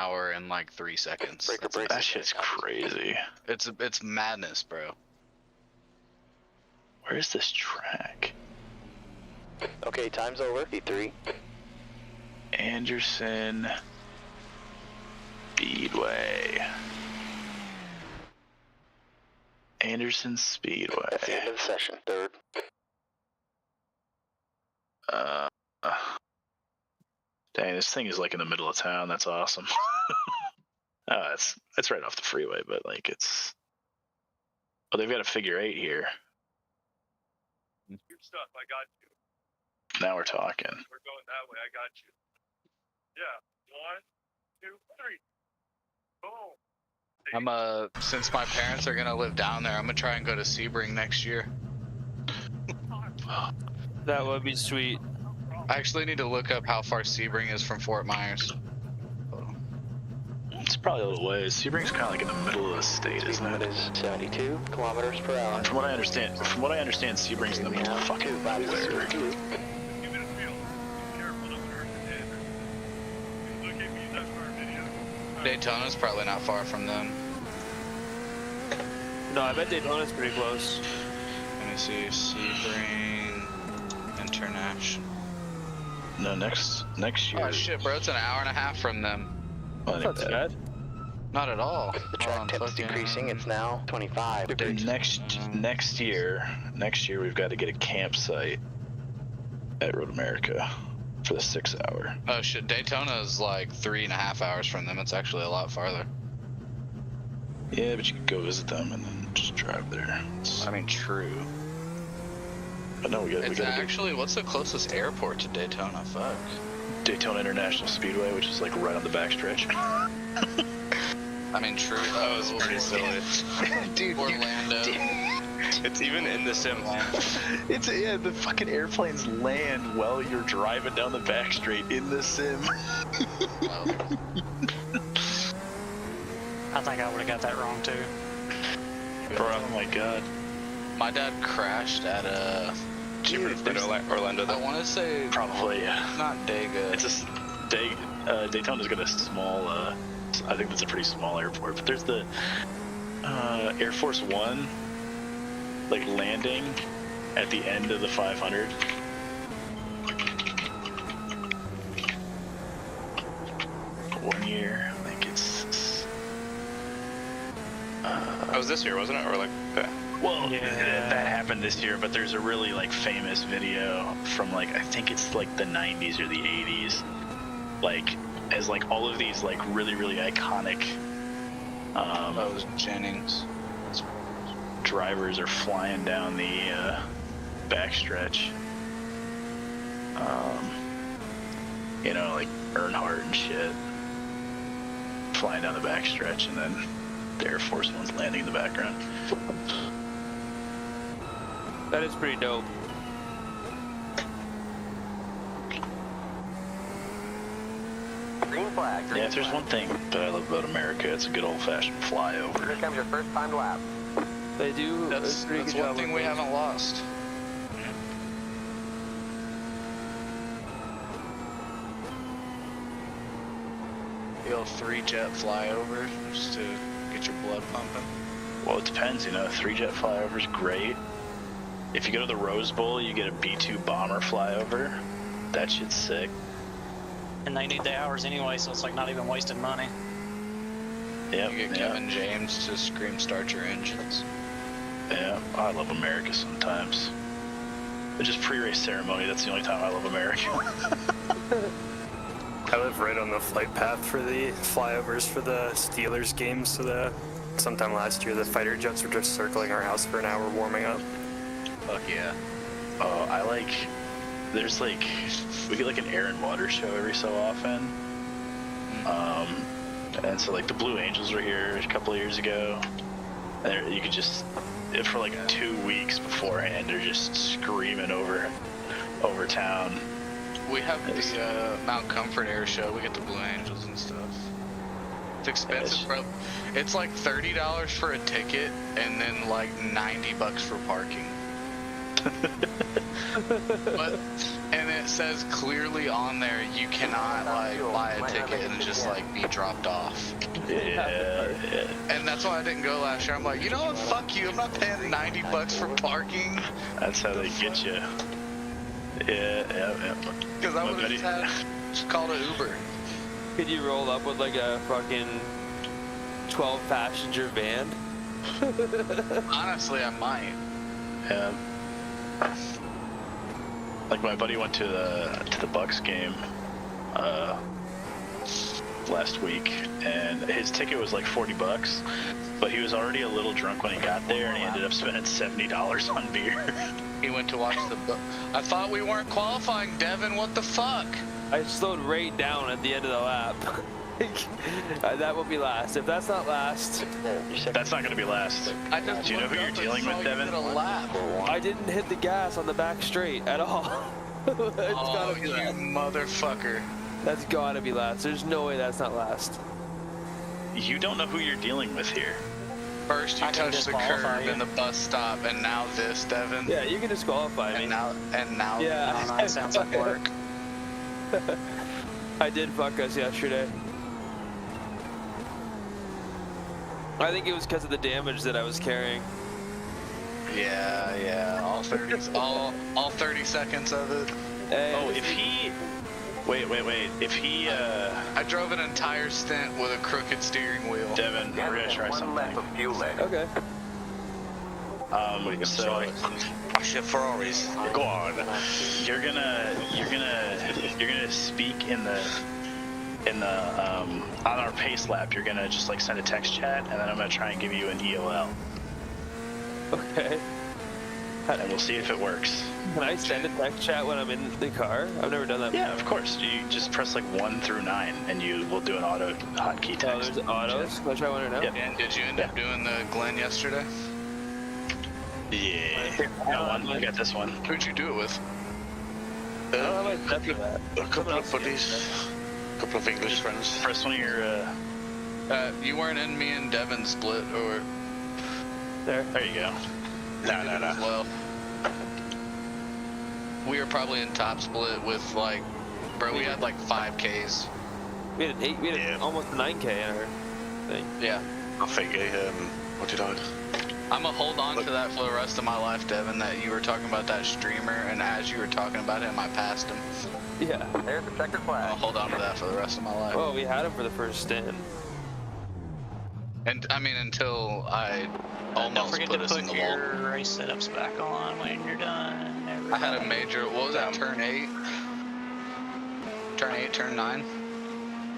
hour in like 3 seconds. That shit's crazy. It's madness, bro. Where is this track? Okay, time's over. E3. Anderson Speedway. Anderson Speedway. That's the end of the session. Third. Dang, this thing is like in the middle of town. That's awesome. It's right off the freeway, but like it's. Oh, they've got a figure 8 here. Your stuff, I got you. Now we're talking. We're going that way, I got you. Yeah, 1, 2, 3. Boom. Since my parents are gonna live down there, I'm gonna try and go to Sebring next year. That would be sweet. I actually need to look up how far Sebring is from Fort Myers. It's probably a little ways. Sebring's kind of like in the middle of the state, isn't it? Speed limit is 72 kilometers per hour. From what I understand, Sebring's in the middle of fucking nowhere. Daytona's probably not far from them. No, I bet Daytona's pretty close. Let me see, Sebring International. No, next year. Oh shit, bro, it's an hour and a half from them. Well, That's not too bad. Not at all. The track tip is decreasing. It's now 25 degrees. Next year we've got to get a campsite at Road America for the 6 hour. Oh shit, Daytona is like 3.5 hours from them. It's actually a lot farther. Yeah, but you could go visit them and then just drive there. I mean, true. But no, we got actually, what's the closest airport to Daytona? Fuck. Daytona International Speedway, which is like right on the backstretch. I mean, true. Oh, it's pretty silly. Dude, Orlando. It's even in the sim. Yeah, the fucking airplanes land while you're driving down the back straight in the sim. I think I would have got that wrong too. Bro, oh my god. My dad crashed at Cheaper than Orlando, though. I want to say Probably, yeah. not Dega. It's Daytona's got a small, I think that's a pretty small airport, but there's the Air Force One, like landing at the end of the 500. One year, I think it's. That was this year, wasn't it? Or like, Well, yeah. That happened this year, but there's a really like famous video from like I think it's like the 90s or the 80s, like as like all of these like really iconic those Jennings drivers are flying down the backstretch. You know, like Earnhardt and shit, flying down the backstretch, and then the Air Force One's landing in the background. That is pretty dope. Green flag. Yeah, if there's one thing that I love about America, it's a good old-fashioned flyover. Here comes your first timed lap. They do. That's a pretty good one job thing with we those. haven't lost. The old 3-jet flyover just to get your blood pumping. Well, it depends, you know. 3-jet flyover's great. If you go to the Rose Bowl, you get a B-2 bomber flyover. That shit's sick. And they need the hours anyway, so it's like not even wasting money. Yep, You get Kevin James to scream start your engines. Yeah, I love America sometimes. But just pre-race ceremony, that's the only time I love America. I live right on the flight path for the flyovers for the Steelers games, so sometime last year the fighter jets were just circling our house for an hour warming up. Fuck yeah. Oh, there's like, we get like an air and water show every so often. And so like the Blue Angels were here a couple of years ago. And you could just, for like 2 weeks beforehand, they're just screaming over town. We have the Mount Comfort Air Show. We get the Blue Angels and stuff. It's expensive, bro. It's like $30 for a ticket, and then like $90 for parking. And it says clearly on there you cannot like buy a ticket and just like be dropped off. Yeah. And that's why I didn't go last year. I'm like, you know what? Fuck you. I'm not paying $90 for parking. That's how they get you. Yeah. Because I would have just called an Uber. Could you roll up with like a fucking 12-passenger van? Honestly, I might. Yeah. Like my buddy went to the Bucks game last week, and his ticket was like $40, but he was already a little drunk when he got there, and he ended up spending $70 on beer. He went to watch the. I thought we weren't qualifying, Devin. What the fuck? I slowed right down at the end of the lap. That will be last. If that's not last, That's not going to be last. I just Do you know who you're dealing with, Devin? A lap. I didn't hit the gas on the back straight at all. It's Oh, gotta be you last. motherfucker. That's gotta be last. There's no way that's not last. You don't know who you're dealing with here. First you I can touched the disqualify curb you. in the bus stop, and now this, Devin. Yeah, you can disqualify me. And now. Yeah. I don't know, it sounds like work. I did fuck us yesterday. I think it was because of the damage that I was carrying. Yeah. All 30 seconds of it. Hey, Oh, if he... Wait. If he, I drove an entire stint with a crooked steering wheel. Devin, we're gonna try something. okay. So Crash your Ferraris. go on. You're gonna speak in the on our pace lap. You're gonna just like send a text chat, and then I'm gonna try and give you an EOL, Okay. and we'll see if it works. Can I send a text chat when I'm in the car? I've never done that. Yeah, of course. You just press like 1 through 9, and you will do an auto hotkey text. Oh, there's autos. Can I try one right now? Yep. And did you end up doing the Glen yesterday? Yeah. Got one. I got this one. Who'd you do it with? I don't have my step for that. A couple of buddies. A couple of English friends. Press one of your. You weren't in me and Devin split, or There. There you go. No. well, we were probably in top split with like, bro, we had like 5Ks. We had Yeah. almost a 9K in our thing. Yeah. I think what did I? I'm gonna hold on to that for the rest of my life, Devin, that you were talking about that streamer, and as you were talking about him, I passed him. Yeah. There's the checker I'll flag. hold on to that for the rest of my life. Oh, we had him for the first stint. And I mean, until I Don't almost forget put to us in put the wall. your race setups back on when you're done. I had a major, what was that, turn 8? Turn 8, turn 9?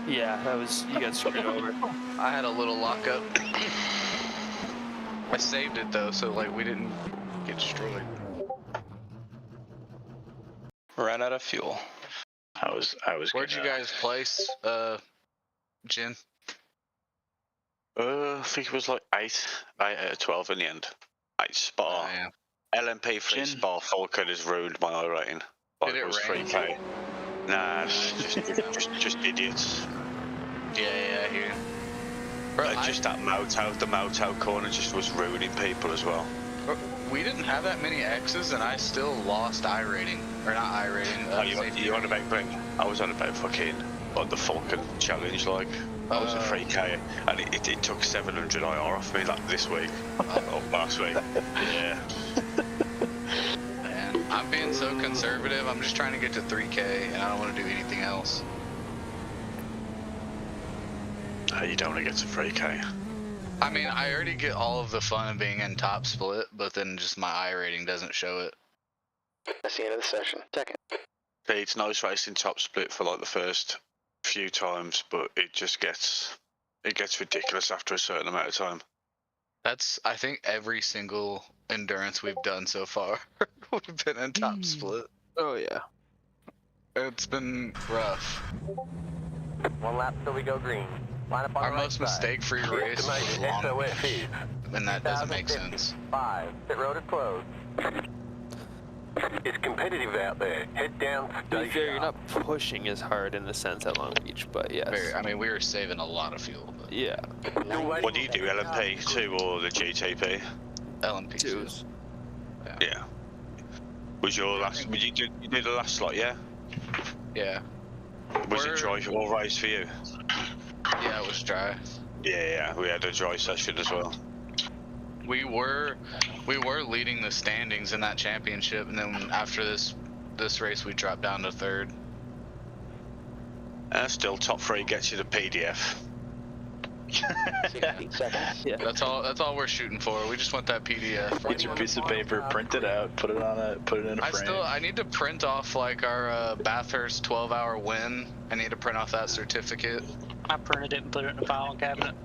Yeah, that was, you got screwed over. I had a little lockup. I saved it though, so like we didn't get destroyed. Ran out of fuel. I was. Where'd you guys place, Jin? I think it was like 8 out of 12 in the end. 8 spot. Oh, yeah. LMP3 Jin. Spar Falcon has ruined my I rating. Did it was rain? 3K. Nah, just idiots. Yeah, I hear you. Bro, Like just that the Moto corner just was ruining people as well. we didn't have that many X's, and I still lost I rating, or not I rating. You on about Brent? I was on about fucking on the Falcon challenge, like I was a 3K, and it took 700 IR off me like this week, or last week. Yeah. Man, I'm being so conservative. I'm just trying to get to 3K, and I don't want to do anything else. You don't want to get to 3K. I mean, I already get all of the fun of being in top split, but then just my I rating doesn't show it. That's the end of the session. Second. It's nice racing top split for like the first few times, but it gets ridiculous after a certain amount of time. That's, I think, every single endurance we've done so far. We've been in top split. Oh, yeah. It's been rough. 1 lap till we go green. Line up on Our the right most side. mistake-free race was long, SOS. and that doesn't make sense. 5. Pit road is closed. It's competitive out there. Head down. To be fair, you're not pushing as hard in the sense at Long Beach, but yes. I mean, we were saving a lot of fuel, but Yeah. What do you do, LMP2 or the GTP? LMP2. Twos. Yeah. Was your last? You did the last slot, yeah? Yeah. Was it dry all race for you? Yeah, it was dry. Yeah, we had a dry session as well. We were leading the standings in that championship, and then after this race, we dropped down to third. Still, top 3 gets you the PDF. 60 seconds. Yeah. That's all we're shooting for. We just want that PDF. Get your piece of paper, print it out, put it in a frame. I need to print off like our Bathurst 12-hour win. I need to print off that certificate. I printed it and put it in a filing cabinet.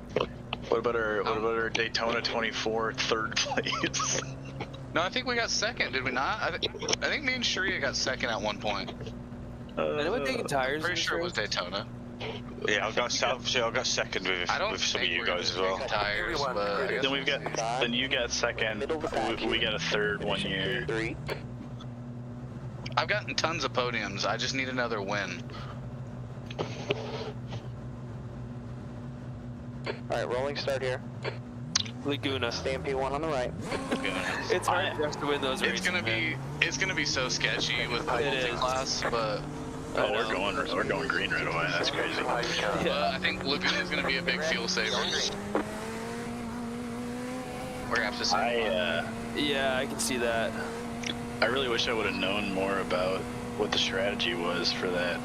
What about our Daytona 24 third place? No, I think we got second, did we not? I think me and Sharia got second at one point. Anyone taking tires? Pretty sure it was Daytona. Yeah, I got second with some of you guys as well. Tires, but Then you got second. We got a third one year. GT3. I've gotten tons of podiums. I just need another win. Alright, rolling start here. Laguna. Stampede 1 on the right. It's hard for us to win those races. It's gonna be so sketchy with the multi-class, but Oh, we're going green right away. That's crazy. I think Laguna is gonna be a big fuel saver. We're gonna have to see. Yeah, I can see that. I really wish I would have known more about what the strategy was for that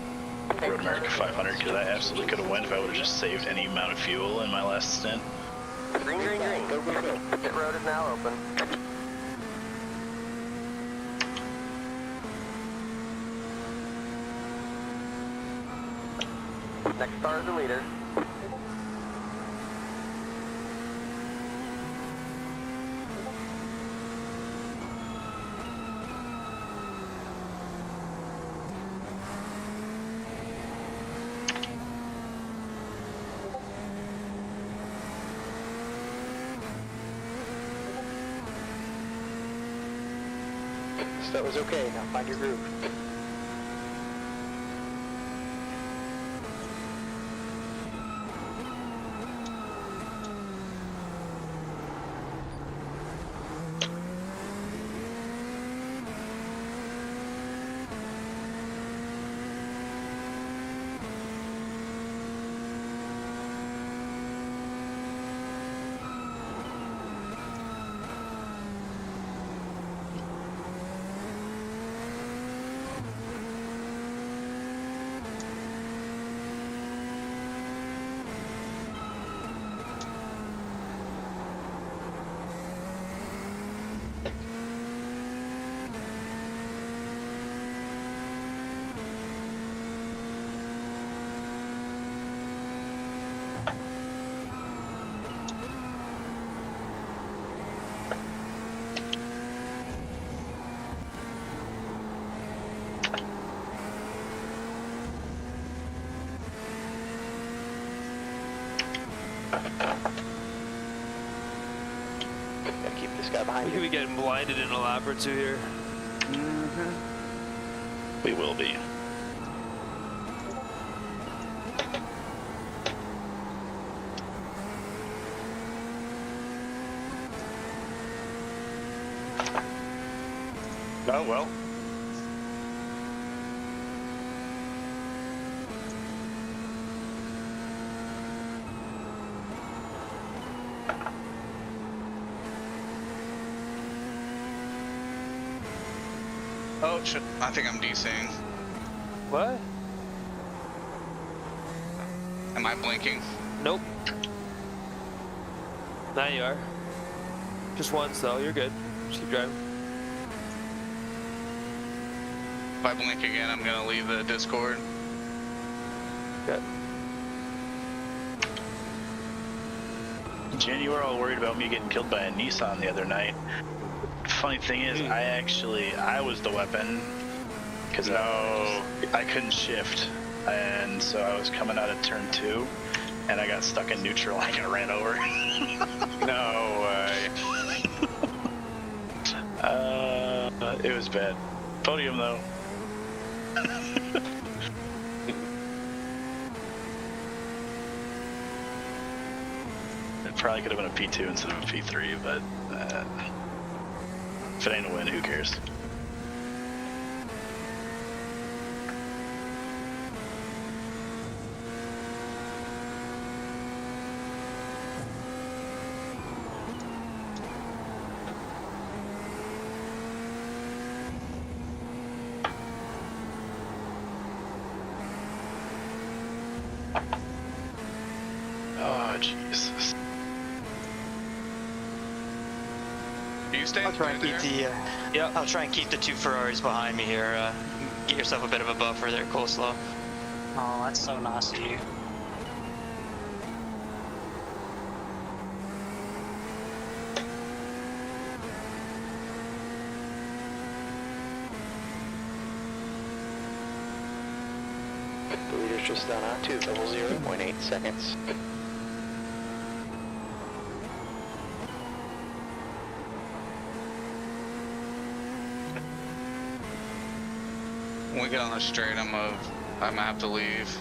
Road America 500, because I absolutely could have won if I would have just saved any amount of fuel in my last stint. Green, green, green. Go, go, go. Pit road is now open. Next car is the leader. That was okay. Now find your groove. Gotta keep this guy behind We could you. be getting blinded in a lap or two here. We will be. Oh well. Oh shit! I think I'm DCing. What? Am I blinking? Nope. Now you are. Just once though, you're good. Just keep driving. If I blink again, I'm gonna leave the Discord. Okay. Jen, you were all worried about me getting killed by a Nissan the other night. Funny thing is, I was the weapon, because I couldn't shift, and so I was coming out of turn 2, and I got stuck in neutral and I got ran over. No way. It was bad. Podium though. It probably could have been a P2 instead of a P3, but if it ain't a win, who cares? you staying I'll try and through keep there? the. I'll try and keep the 2 Ferraris behind me here. Get yourself a bit of a buffer there, Coleslaw. Oh, that's so nice of you. The leader's just done on 200.8 seconds. When we get on the straight, I'm gonna have to leave.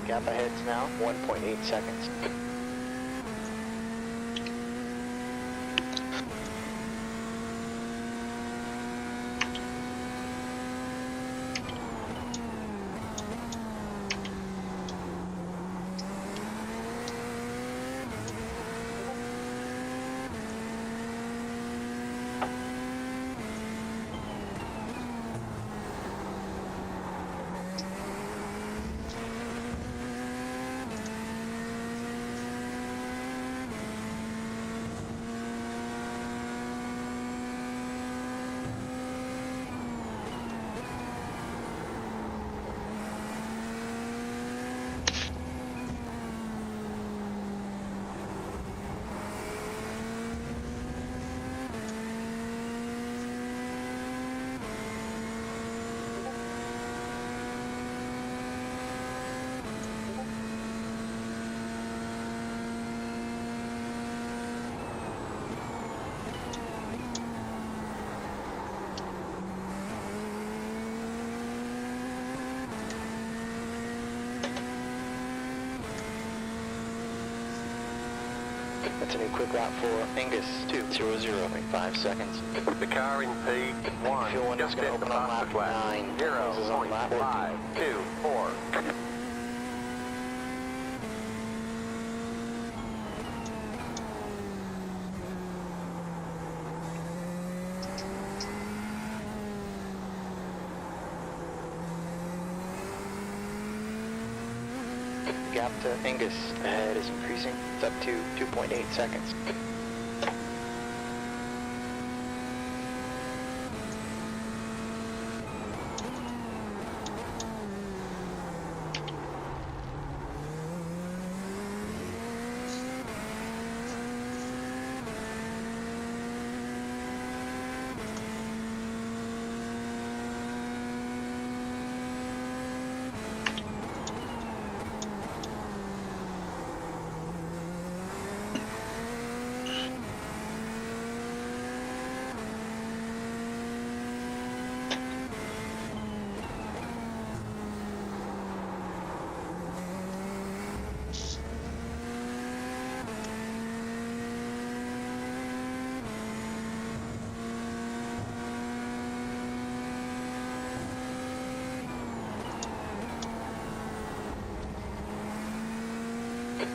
Gap ahead's now 1.8 seconds. That's a new quick lap for Angus 200.5 seconds. The car in P1. Fuel window's going to open on lap 9. Closes on lap 14. 0.524. Gap to Angus ahead is increasing. It's up to 2.8 seconds.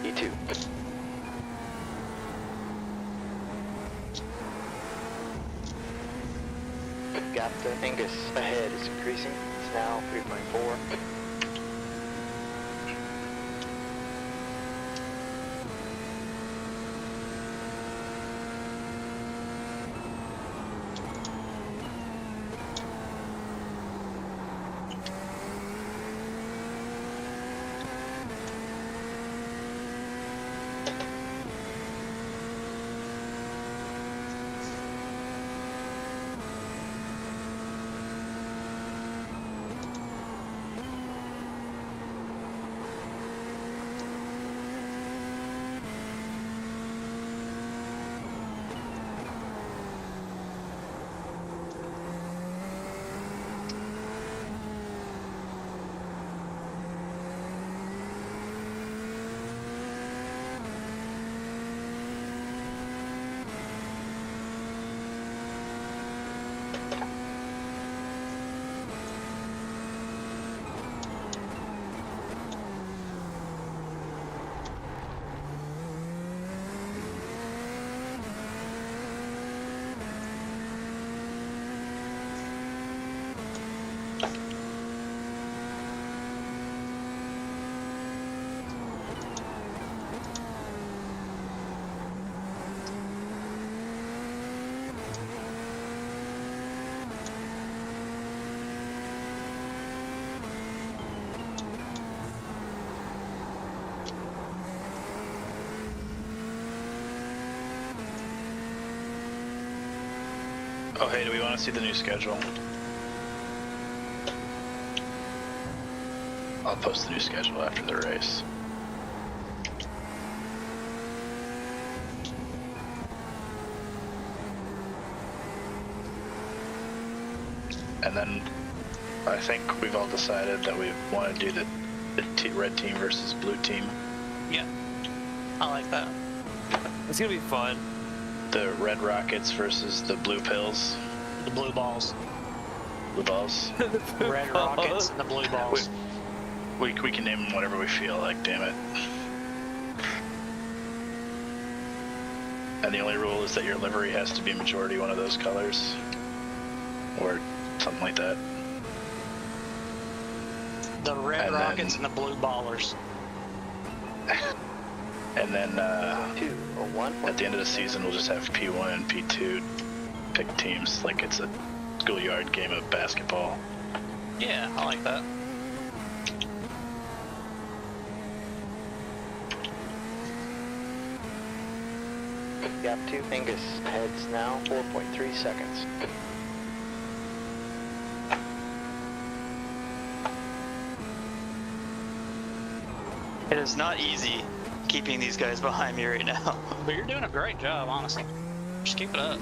E2. Gap to Angus ahead is increasing. It's now 3.4. Oh, hey, do we want to see the new schedule? I'll post the new schedule after the race. And then I think we've all decided that we want to do the red team versus blue team. Yeah, I like that. It's gonna be fun. The red rockets versus the blue pills. The blue balls. Blue balls. Red rockets and the blue balls. We can name them whatever we feel like, damn it. And the only rule is that your livery has to be majority one of those colors. Or something like that. The red And rockets then- and the blue ballers. And then 2 or 1. at the end of the season, we'll just have P1 and P2 pick teams like it's a schoolyard game of basketball. Yeah, I like that. Gap 2, Angus heads now, 4.3 seconds. It is not easy keeping these guys behind me right now. But you're doing a great job, honestly. Just keep it up.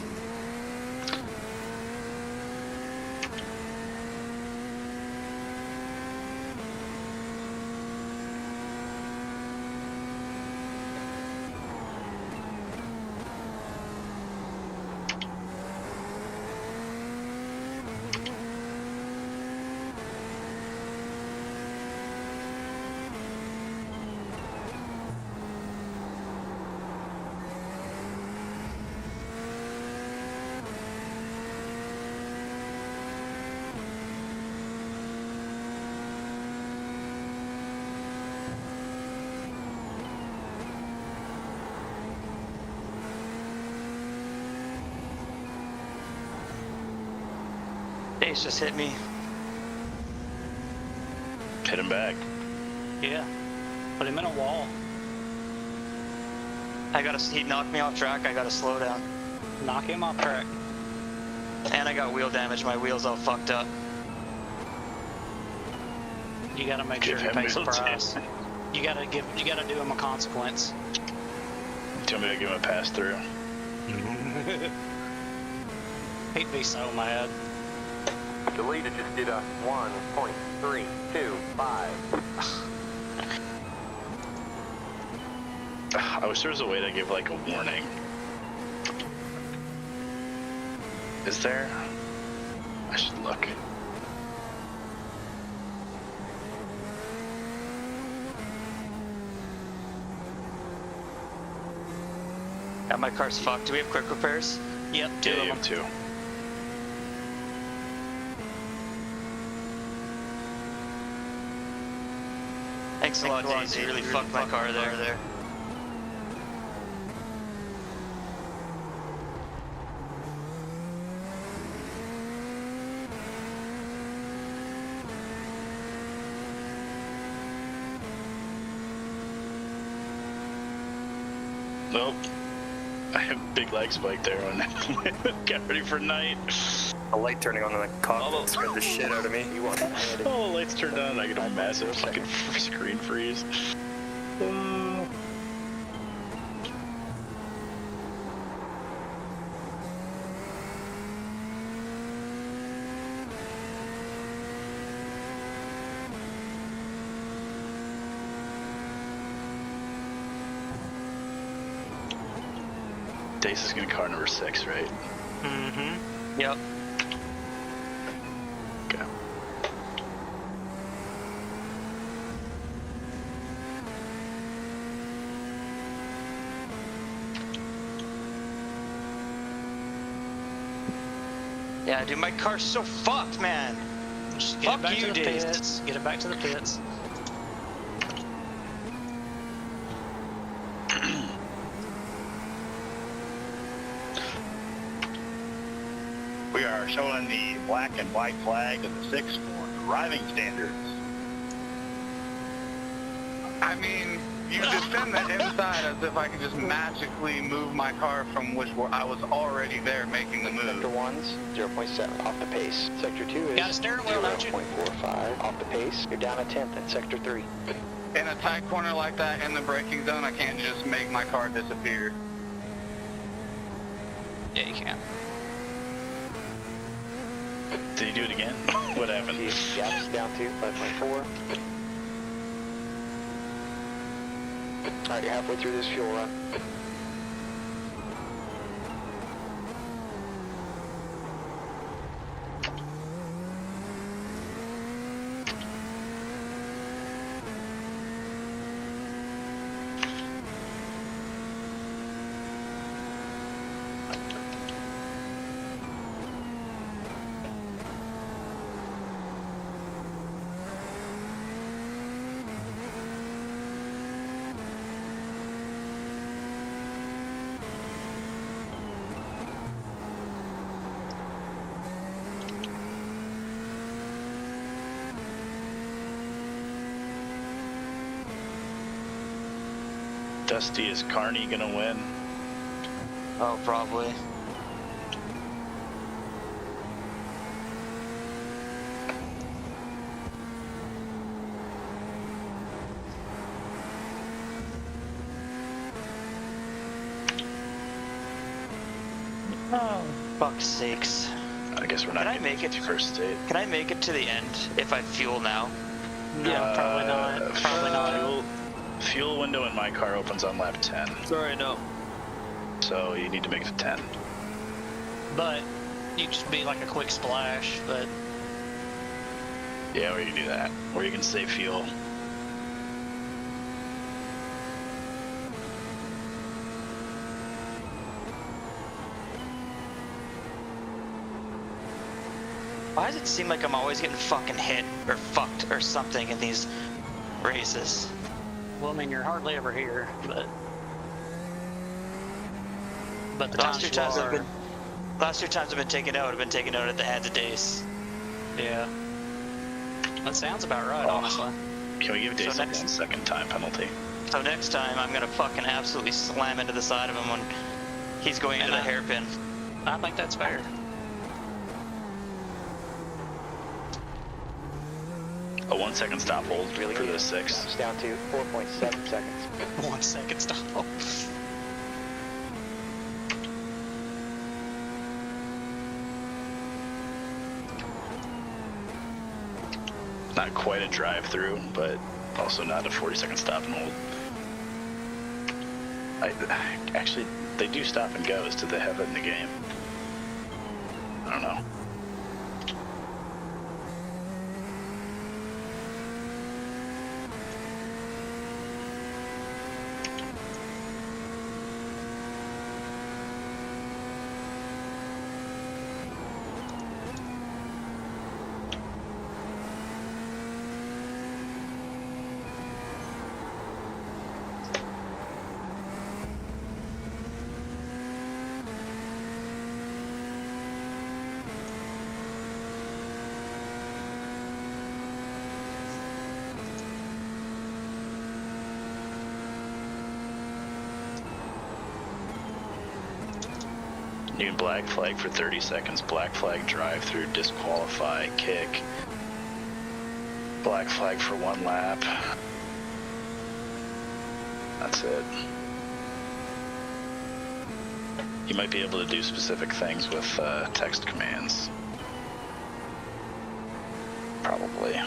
Dace just hit me. Hit him back. Yeah. Put him in a wall. He knocked me off track. I gotta slow down. Knock him off track. And I got wheel damage. My wheel's all fucked up. You gotta make Give sure he him pays the wheel price. You gotta do him a consequence. Do you want me to give him a pass through? He'd be so mad. The leader just did a 1.325. I wish there was a way to give like a warning. Is there? I should look. Yeah, my car's fucked. Do we have quick repairs? Yep, Yeah, two you of have them. two. Thanks a lot, Dace. You really fucked my car there. Nope. I have big leg spike there when got ready for night. The light turning on in the cockpit scared the shit out of me. You want to add it? Oh, lights turned on and I get a massive fucking screen freeze. Dace is gonna car number 6, right? Mm-hmm. Yep. Okay. Yeah, dude, my car's so fucked, man. Just get Fuck it back you, to the Dace. pits. Get it back to the pits. We are showing the black and white flag of the 6 for driving standards. I mean, you descend the inside as if I could just magically move my car from where I was already there making the move. Sector 1's 0.7 off the pace. Sector 2 is Got a steering wheel, don't you? 0.45 off the pace. You're down a tenth in Sector 3. In a tight corner like that in the braking zone, I can't just make my car disappear. Yeah, you can. Did you do it again? What happened? Gaps down to 5.4. Alright, you're halfway through this fuel run. Dusty, is Carney gonna win? Oh, probably. Oh, fuck's sakes. I guess we're not Can I gonna make it to first state. Can I make it to the end if I fuel now? No, probably not. Probably not. Fuel window in my car opens on lap 10. Sorry, no. So you need to make it to 10. But you just be like a quick splash, but Yeah, or you can do that. Or you can save fuel. Why does it seem like I'm always getting fucking hit or fucked or something in these races? well, I mean, you're hardly ever here, but the Last two times I've been taken out, I've been taken out at the hands of Dace. Yeah. That sounds about right, honestly. Can we give Dace So a 1 second time penalty? So next time, I'm gonna fucking absolutely slam into the side of him when he's going into the hairpin. I think that's fair. A 1 second stop hold Really for good. the 6. Gaps down to 4.7 seconds. 1 second stop. Not quite a drive through, but also not a 40-second stop and hold. Actually, they do stop and goes. Did they have it in the game? I don't know. New black flag for 30 seconds, black flag drive through, disqualify, kick. Black flag for 1 lap. That's it. You might be able to do specific things with text commands. Probably.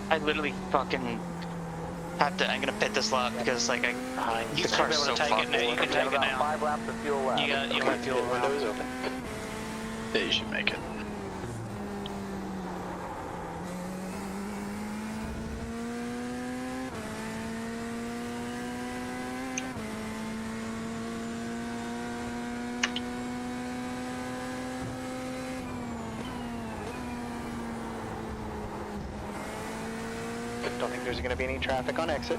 I literally fucking I'm gonna pit this lap because like You the should be car's able so to take it fucked. now. You can take it now. 5 laps of fuel left. You got fuel Windows around. open. Yeah, you should make it. Don't think there's going to be any traffic on exit.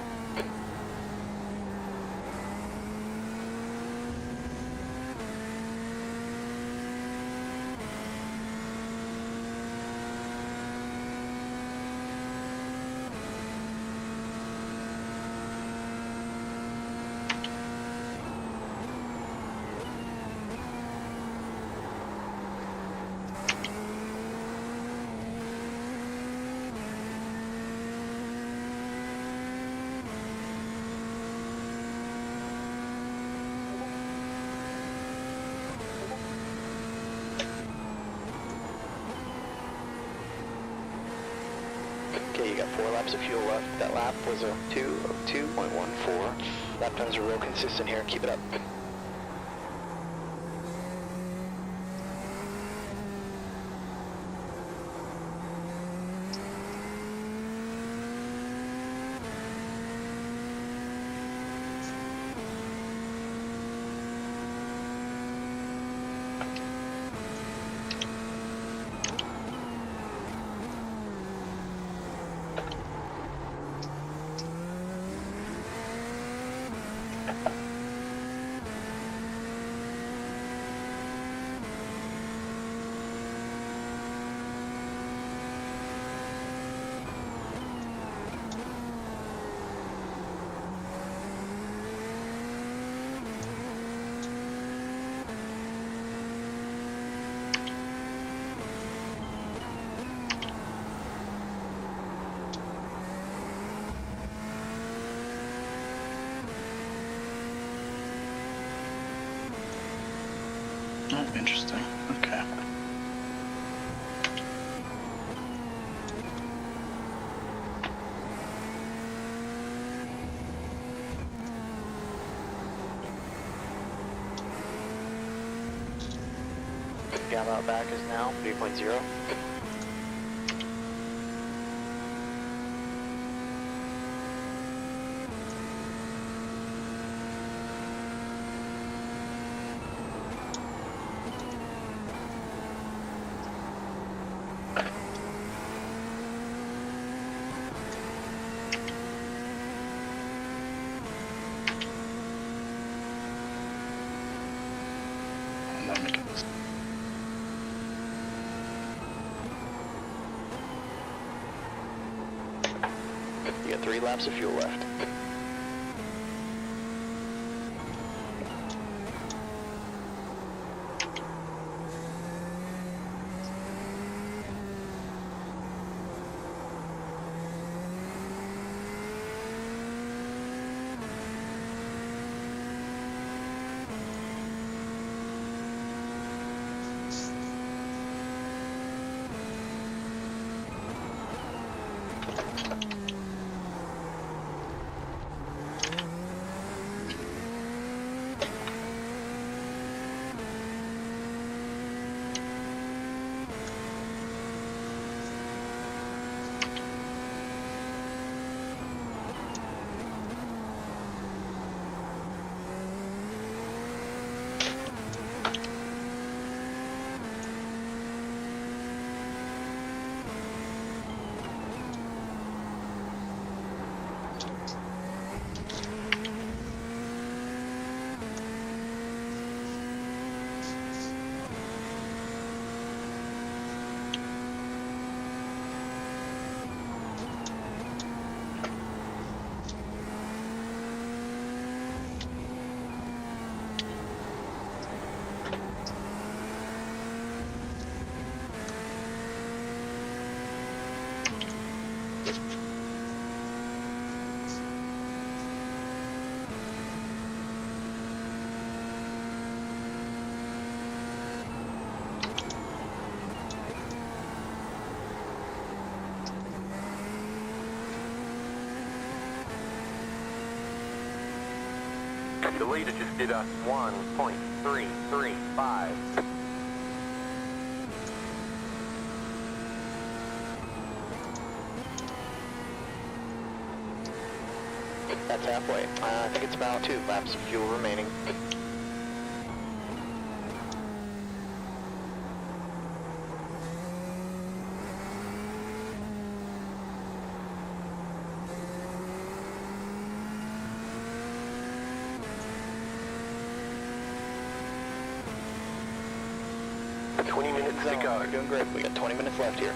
Okay, you got 4 laps of fuel left. That lap was a 2:02.14. Lap times are real consistent here. Keep it up. Oh, interesting. Okay. Gap out back is now 3.0. Let me get this. You got 3 laps of fuel left. The leader just did a 1.335. That's halfway. I think it's about 2 laps of fuel remaining. To go. You're doing great. We got 20 minutes left here.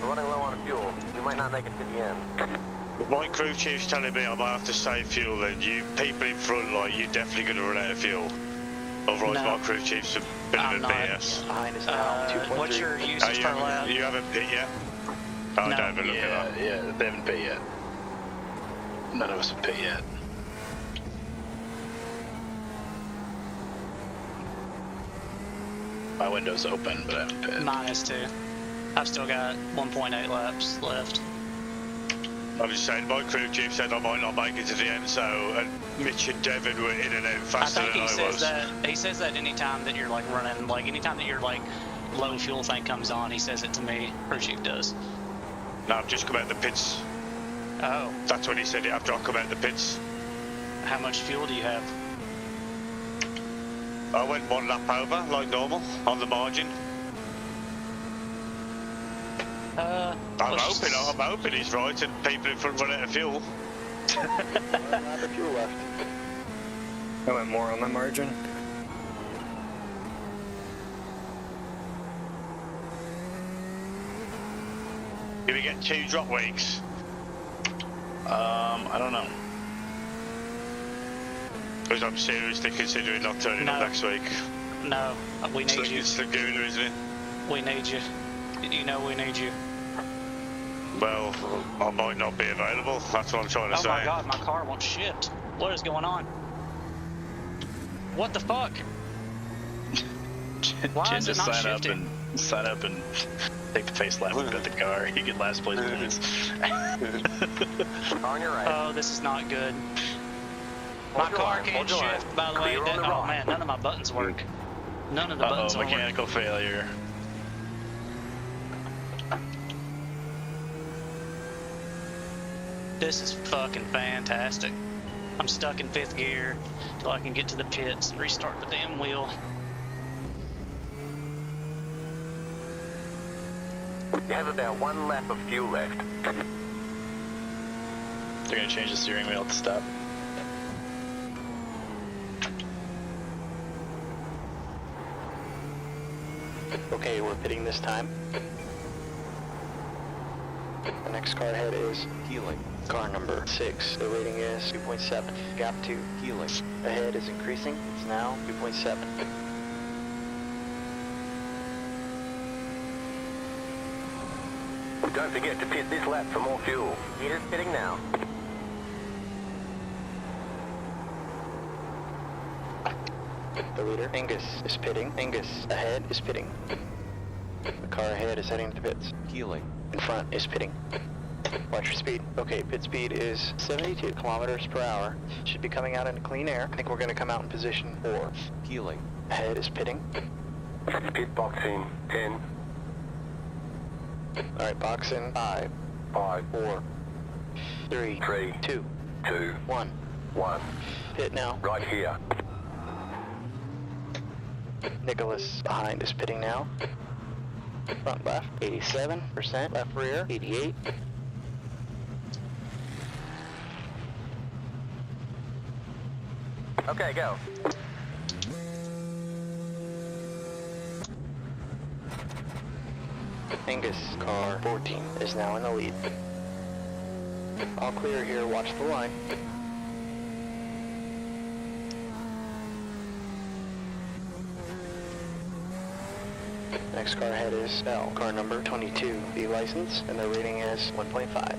We're running low on fuel. We might not make it to the end. My crew chief's telling me I might have to save fuel, then you people in front, like, you're definitely going to run out of fuel. Otherwise, No. my crew chief's a bit of a not. BS. Behind us now, 2.3. What's your usage per lap? You haven't pit yet? Oh, No. don't even look at that. Yeah, they haven't paid yet. None of us have paid yet. My window's open, but I haven't paid. Mine is 2. I've still got 1.8 laps left. I'm just saying, my crew chief said I might not make it to the end, so and Mitch and Devin were in and out faster I think than he I says was. that anytime that you're like running, like anytime that your like low fuel thing comes on, he says it to me. Crew chief does. No, I've just come out the pits. Oh, That's when he said it after I come out the pits. how much fuel do you have? I went 1 lap over, like normal, on the margin. I'm hoping he's right and people in front run out of fuel. 1 lap of fuel left. I went more on the margin. Do we get 2 drop weeks? I don't know. Because I'm seriously considering not turning up No. next week. No, we need you. It's Laguna, isn't it? We need you. You know we need you. Well, I might not be available. That's what I'm trying to Oh say. my god, my car won't shift. What is going on? What the fuck? Why Jen, is it just not sign shifting? up and take the face lap and got the car. You get last place points. On your right. Oh, this is not good. Hold My your car line, can't hold your line. shift, by the way. Clear on the Oh rock. man, none of my buttons work. None of the buttons Uh-oh, work. mechanical failure. This is fucking fantastic. I'm stuck in 5th gear till I can get to the pits and restart the damn wheel. You have about 1 lap of fuel left. They're gonna change the steering wheel at the stop. Okay, we're pitting this time. The next car ahead is healing. Car number 6. The rating is 2.7. Gap 2, healing. Ahead is increasing. It's now 2.7. Don't forget to pit this lap for more fuel. Leader's pitting now. The leader, Angus, is pitting. Angus ahead is pitting. The car ahead is heading to the pits. Healing. In front is pitting. Watch your speed. Okay, pit speed is 72 kilometers per hour. Should be coming out into clean air. I think we're going to come out in position 4. Healing. Ahead is pitting. Pit box in 10. Alright, box in 5, 4, 3, 2, 1. 1. Pit now. Right here. Nicholas behind is pitting now. Front left, 87%. Left rear, 88. Okay, go. Angus, car 14, is now in the lead. All clear here, watch the line. Next car ahead is L, car number 22, the license, and the rating is 1.5.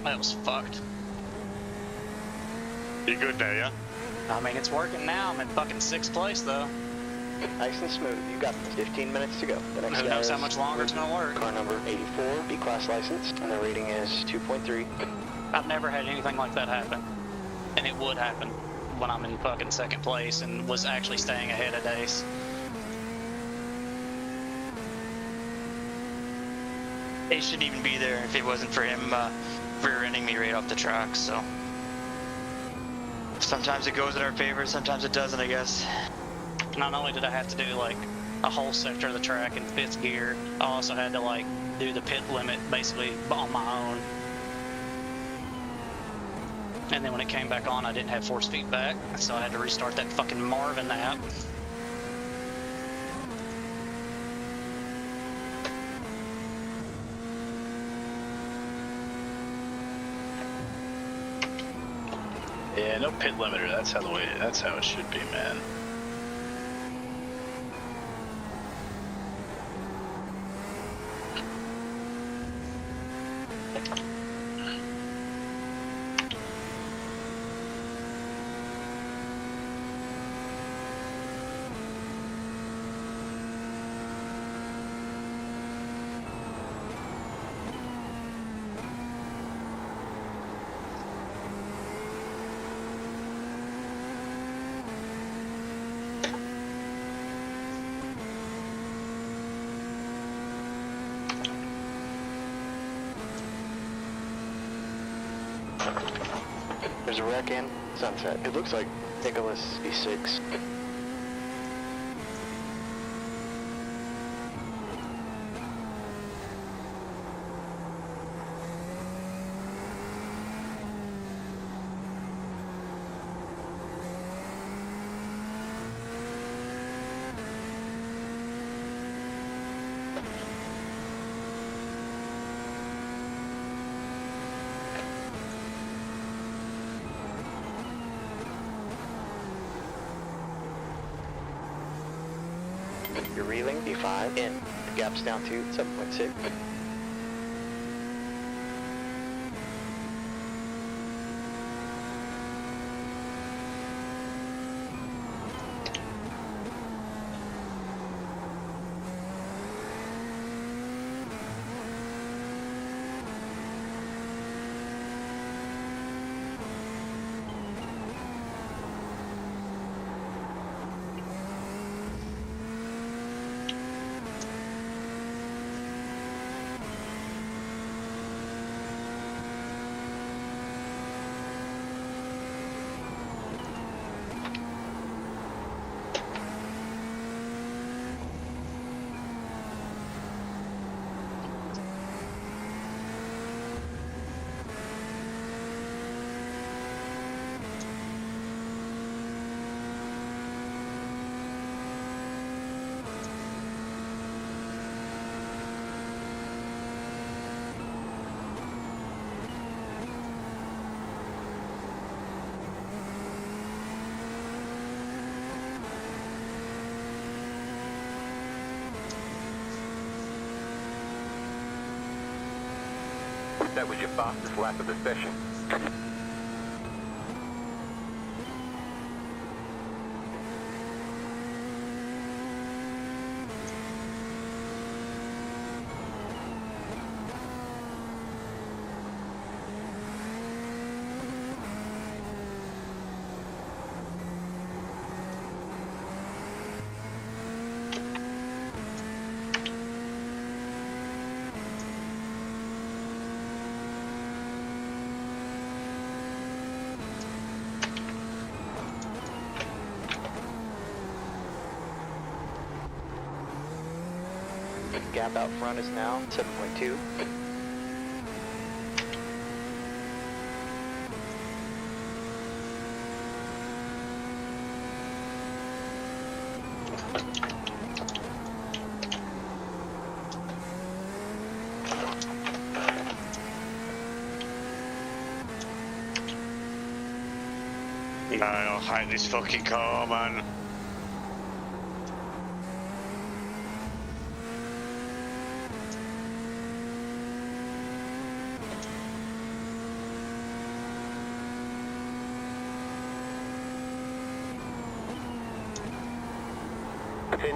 That was fucked. You good now, yeah? I mean, it's working now. I'm in fucking 6th place, though. Nice and smooth. You got this. 15 minutes to go. The next Who guy knows how is much longer it's gonna work? car number 84, B-class license, and the rating is 2.3. I've never had anything like that happen. And it would happen when I'm in fucking 2nd place and was actually staying ahead of Dace. He shouldn't even be there if it wasn't for him rear-ending me right off the track, so. Sometimes it goes in our favor, sometimes it doesn't, I guess. Not only did I have to do like a whole sector of the track in 5th gear, I also had to like do the pit limit basically on my own. And then when it came back on, I didn't have force feedback, so I had to restart that fucking Marvin app. Yeah, no pit limiter. That's how it should be, man. There's a wreck in Sunset. It looks like Nicholas B6. You're reeling, B5, in. The gap's down to 7.6. That was your fastest lap of the session. Gap out front is now 7.2. No, I hate this fucking car, man.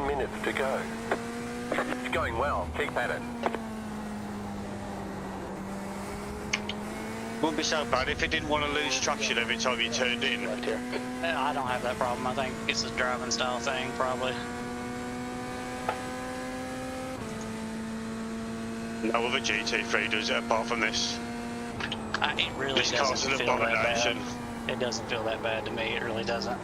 Minutes to go. It's going well. Keep at it. Wouldn't be so bad if it didn't want to lose traction every time you turned in. Left here. I don't have that problem. I think it's a driving style thing, probably. No other GT3 does it apart from this. It really This car's doesn't an feel that bad. abomination. It doesn't feel that bad to me. It really doesn't.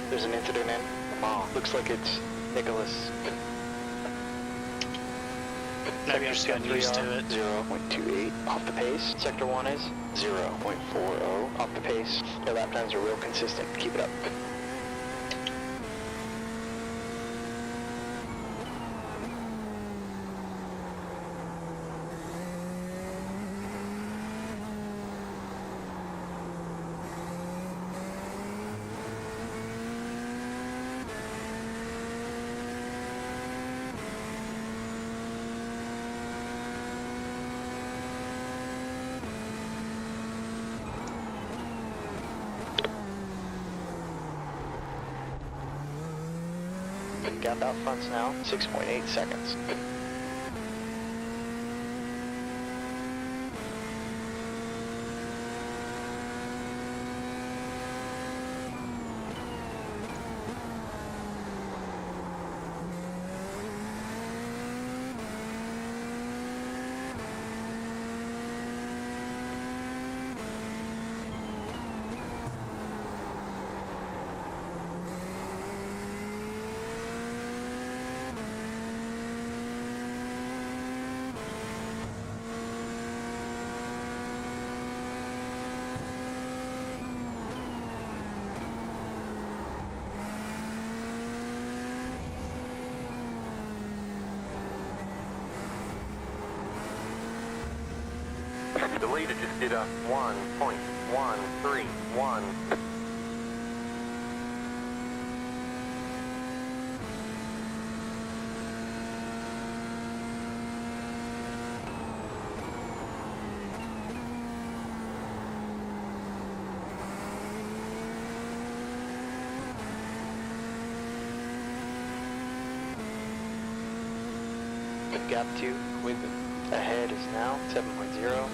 There's an incident in. Oh, looks like it's Nicholas. Maybe I just got used to it. 0.28 off the pace. Sector 1 is 0.40 off the pace. Your lap times are real consistent. Keep it up. Gap out fronts now, 6.8 seconds. The leader just did a 1.131. Gap 2 with ahead is now 7.0.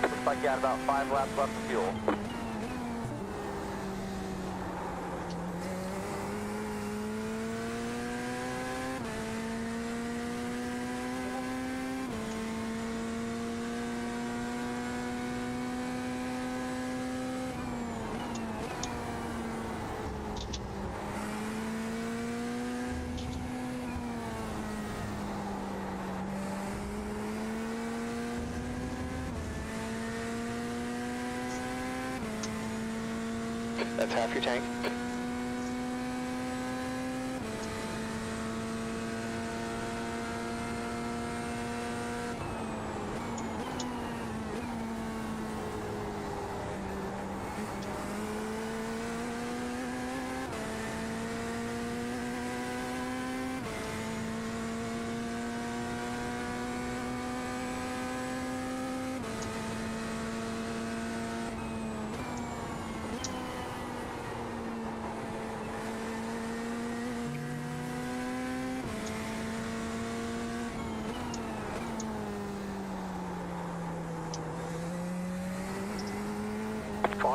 Looks like you got about 5 laps left of fuel. That's half your tank.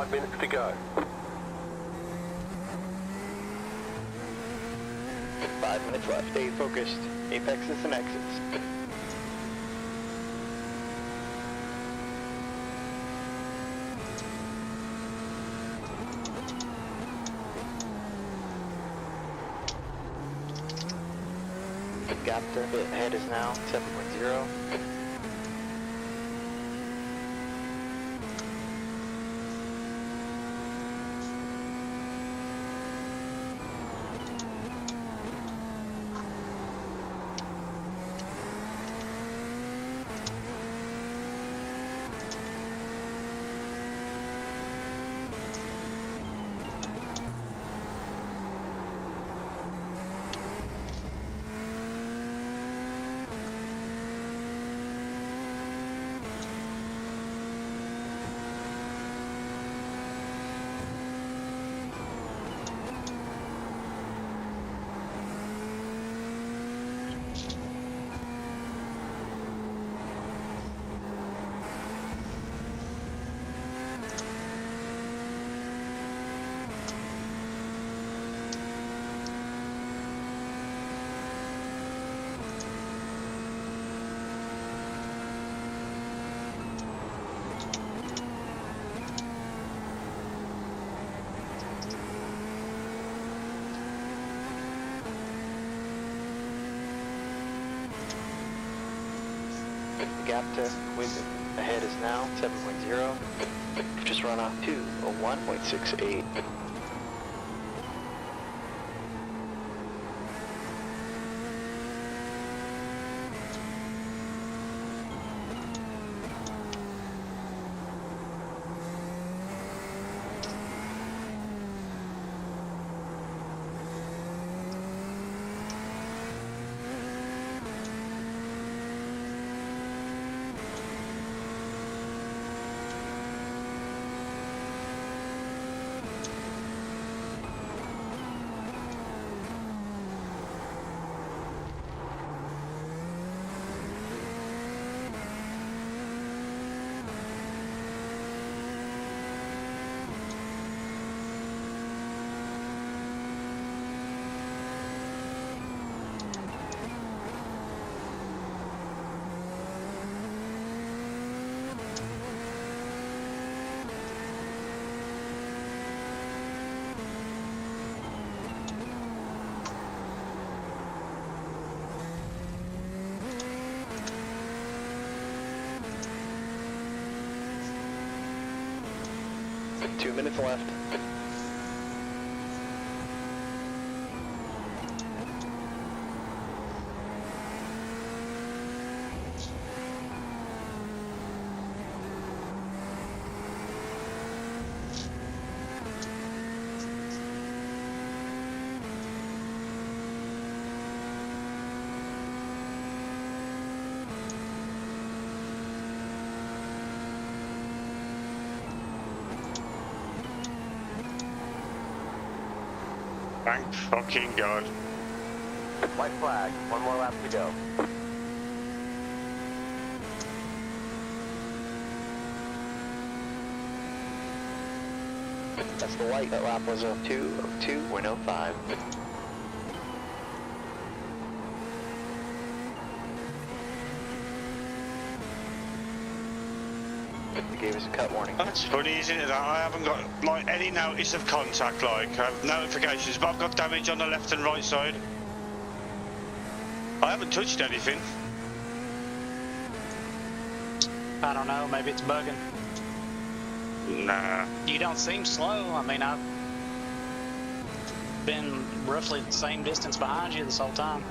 5 minutes to go. 5 minutes left. Stay focused. Apexes and exits. Gap to the head is now 7.0. Gap to with ahead is now 7.0. Just run off to a 1.68. Two minutes left. Thank fucking God. White flag. 1 more lap to go. That's the light. That lap was a 2:02.05. It gave us a cut warning. That's funny, isn't it? That I haven't got like any notice of contact, like I have notifications, but I've got damage on the left and right side. I haven't touched anything. I don't know, maybe it's bugging. Nah. You don't seem slow. I mean, I've been roughly the same distance behind you this whole time.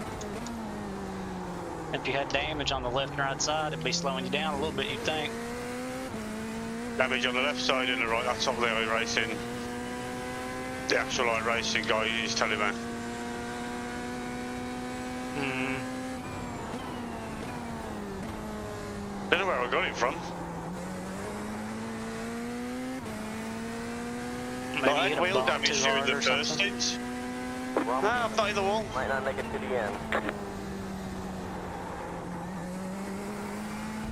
If you had damage on the left and right side, it'd be slowing you down a little bit, you'd think. Damage on the left side and the right, that's top of the iRacing. The actual iRacing guy is telling me. Don't know where I got it from. Maybe I you had hit a wheel bump damage too during hard the or first something. stint. No, I've not hit the wall. Might not make it to the end.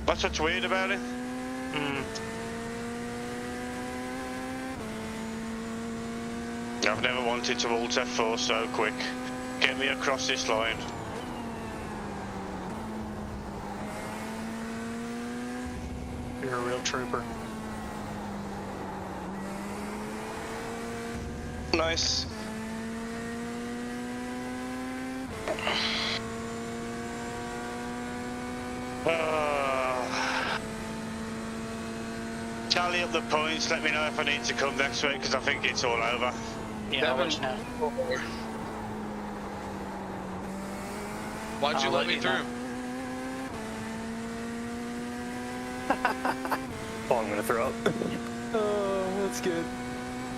That's what's weird about it. I've never wanted to Alt F4 so quick. Get me across this line. You're a real trooper. Nice. Tally up the points, let me know if I need to come next week, because I think it's all over. Yeah, I'll let you know. Why'd you I'll let me through? Oh, I'm gonna throw up. Oh, that's good.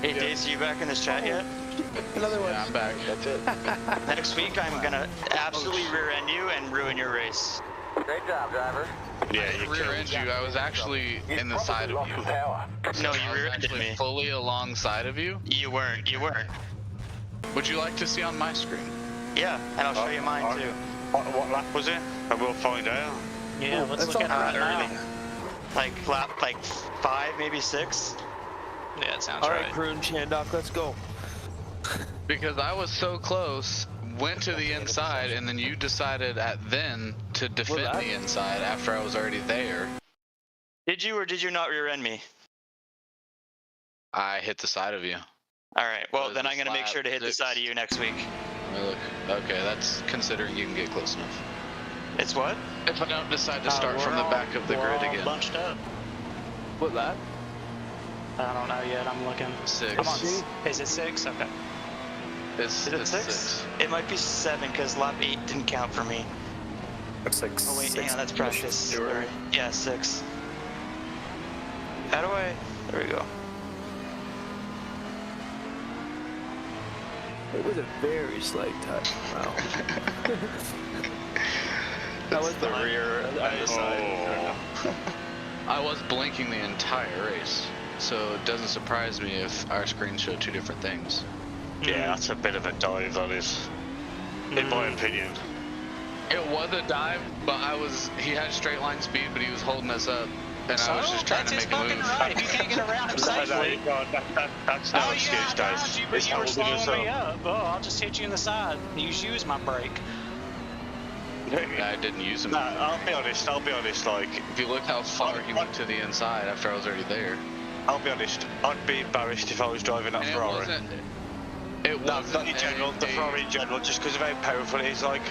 Hey, Daisy, you back in this chat yet? Another one. Yeah, I'm back. That's it. Next week, I'm gonna absolutely rear end you and ruin your race. Great job, driver. Yeah, I you rear killed. end you. I was actually in the side of you. Power. No, I you was rear ended actually me. fully alongside of you. You weren't. You weren't. Would you like to see on my screen? Yeah, and I'll show you mine too. What lap was it? I will find out. Yeah, let's look at it right now. Like lap 5, maybe 6. Yeah, it sounds All right, right. Kroon, Shandok, let's go. Because I was so close, went to the inside, and then you decided to defend the inside after I was already there. Did you or did you not rear end me? I hit the side of you. All right. Well, Was then it I'm gonna make lap sure to hit the 6? side of you next week. Look, okay, that's considering you can get close enough. It's what? If I don't decide to start from the back of the we're grid all again. bunched up. What lap? I don't know yet. I'm looking. 6. Come on. Is it 6? Okay. Is it 6? It might be 7 because lap 8 didn't count for me. Looks like Oh wait, 6 hang on, that's practice. Sorry. Yeah, 6. How do I? There we go. It was a very slight touch. Wow. That was the rear and the side. I was blinking the entire race, so it doesn't surprise me if our screens show 2 different things. Yeah, that's a bit of a dive, that is. In my opinion. It was a dive, but he had straight line speed, but he was holding us up, and I was just trying to make a move. Right. If you can't get around him safely. That's no excuse, I guys. got you, but you were slowing me up. Oh, I'll just hit you in the side. Use you as my brake. I didn't use him. No, I'll be honest, like... If you look how far he went to the inside after I was already there. I'll be honest, I'd be embarrassed if I was driving that Ferrari. Not in general, the Ferrari in general, just because of how powerful it is, like...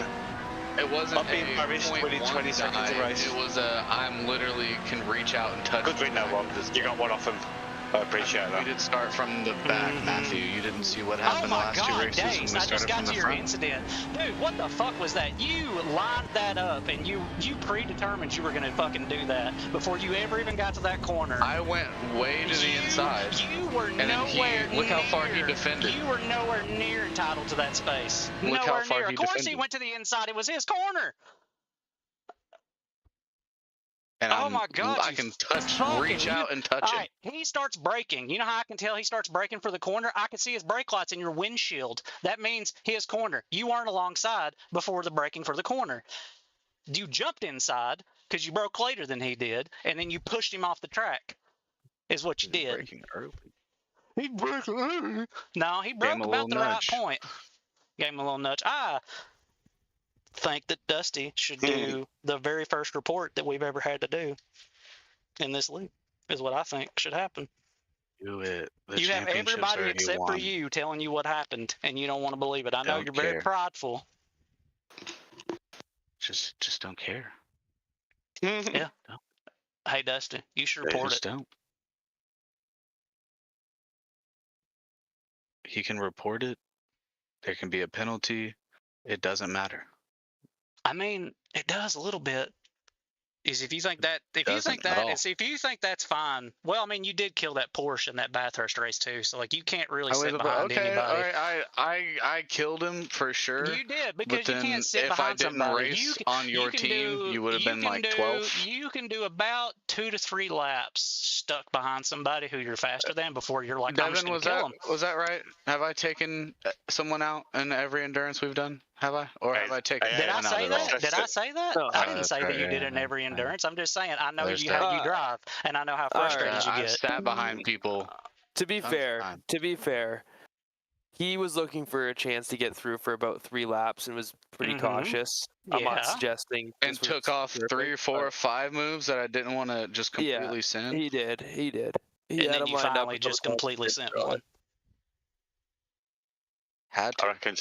It wasn't I'd be embarrassed winning 20 seconds of race. It was I'm literally can reach out and touch. Good win that one. You got one off him. I appreciate that. We did start from the back, Matthew. You didn't see what happened the last 2 races when we Days, I just started got from the to your front. incident. Dude, what the fuck was that? You lined that up and you predetermined you were gonna fucking do that before you ever even got to that corner. I went way to the inside. You were and nowhere look how far he defended. You were nowhere near entitled to that space. Look nowhere how far near. he Of course defended. he went to the inside. It was his corner. And oh my God! I can reach out and touch All it. right, he starts braking. You know how I can tell he starts braking for the corner? I can see his brake lights in your windshield. That means his corner. You weren't alongside before the braking for the corner. You jumped inside because you broke later than he did, and then you pushed him off the track. Is what you did. Braking early. He broke early. No, he broke about the right point. Gave him a little nudge. I think that Dusty should do the very first report that we've ever had to do in this league, is what I think should happen. Do it. The You have championships everybody already except for won. you telling you what happened, and you don't want to believe it. I know Don't you're very care. prideful. Just don't care. Yeah. Hey, Dusty, you should They report just it. don't. He can report it. There can be a penalty. It doesn't matter. I mean, it does a little bit. Is if you think that if you think that's fine. Well, I mean, you did kill that Porsche in that Bathurst race too, so like you can't really sit behind anybody. All right, I killed him for sure. You did, because but you can't sit if behind I didn't somebody. race on your team, you would have been like 12th. You can do about 2 to 3 laps stuck behind somebody who you're faster than before you're like, I'm just Devin, gonna kill him. was that right? Have I taken someone out in every endurance we've done? Have I? Or have I taken Did I someone say out at all? that? Did I say that? I didn't say that you did it in every endurance. I'm just saying I know how you drive, and I know how frustrated you I've get. sat behind people. To be fair, He was looking for a chance to get through for about 3 laps and was pretty cautious. I'm not suggesting. And took off 3 or 4 or 5 moves that I didn't want to just completely send. He did. He did. He And had then him you lined up finally just completely sent one. Had to. I reckon